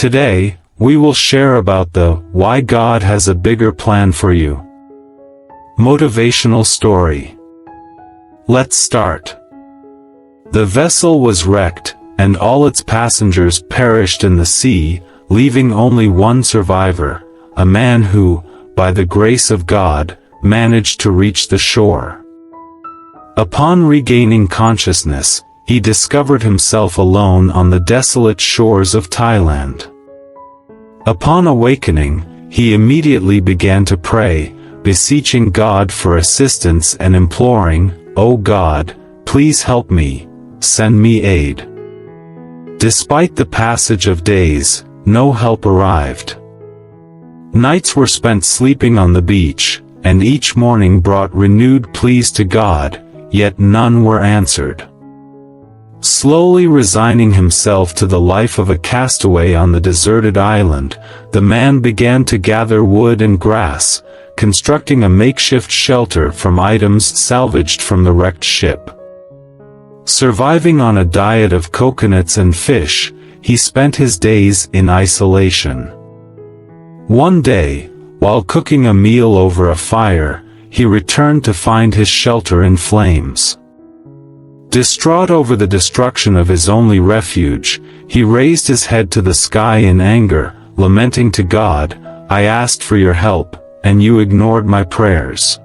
Today, we will share about the why God has a bigger plan for you motivational story. Let's start. The vessel was wrecked, and all its passengers perished in the sea, leaving only one survivor, a man who, by the grace of God, managed to reach the shore. Upon regaining consciousness, he discovered himself alone on the desolate shores of Thailand. Upon awakening, he immediately began to pray, beseeching God for assistance and imploring, "O God, please help me, send me aid." Despite the passage of days, no help arrived. Nights were spent sleeping on the beach, and each morning brought renewed pleas to God, yet none were answered. Slowly resigning himself to the life of a castaway on the deserted island, the man began to gather wood and grass, constructing a makeshift shelter from items salvaged from the wrecked ship. Surviving on a diet of coconuts and fish, he spent his days in isolation. One day, while cooking a meal over a fire, he returned to find his shelter in flames. Distraught over the destruction of his only refuge, he raised his head to the sky in anger, lamenting to God, "I asked for your help, and you ignored my prayers.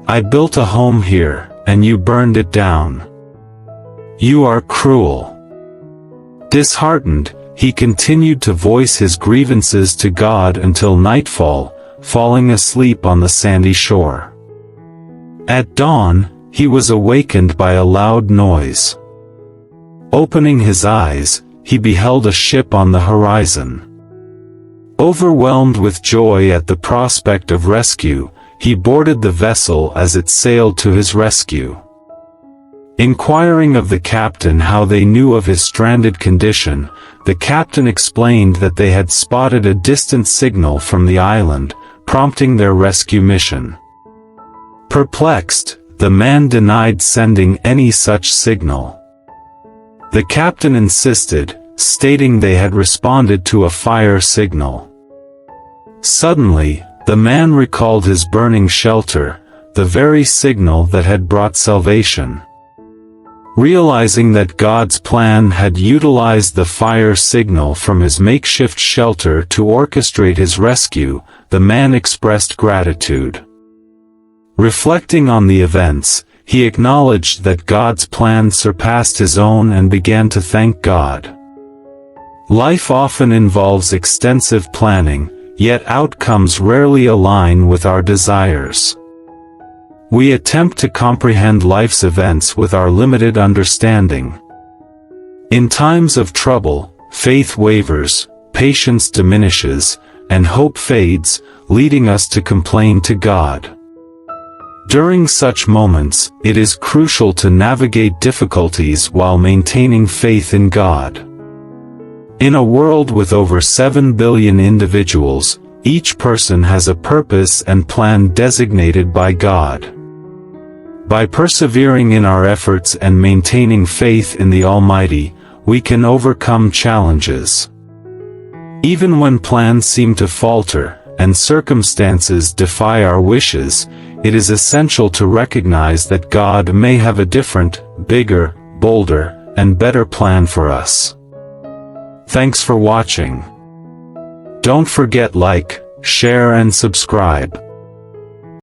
I built a home here, and you burned it down. You are cruel." Disheartened, he continued to voice his grievances to God until nightfall, falling asleep on the sandy shore. At dawn, he was awakened by a loud noise. Opening his eyes, he beheld a ship on the horizon. Overwhelmed with joy at the prospect of rescue, he boarded the vessel as it sailed to his rescue. Inquiring of the captain how they knew of his stranded condition, the captain explained that they had spotted a distant signal from the island, prompting their rescue mission. Perplexed, the man denied sending any such signal. The captain insisted, stating they had responded to a fire signal. Suddenly, the man recalled his burning shelter, the very signal that had brought salvation. Realizing that God's plan had utilized the fire signal from his makeshift shelter to orchestrate his rescue, the man expressed gratitude. Reflecting on the events, he acknowledged that God's plan surpassed his own and began to thank God. Life often involves extensive planning, yet outcomes rarely align with our desires. We attempt to comprehend life's events with our limited understanding. In times of trouble, faith wavers, patience diminishes, and hope fades, leading us to complain to God. During such moments, it is crucial to navigate difficulties while maintaining faith in God. In a world with over 7 billion individuals, each person has a purpose and plan designated by God. By persevering in our efforts and maintaining faith in the Almighty, we can overcome challenges. Even when plans seem to falter, and circumstances defy our wishes, it is essential to recognize that God may have a different, bigger, bolder, and better plan for us. Thanks for watching. Don't forget like, share and subscribe.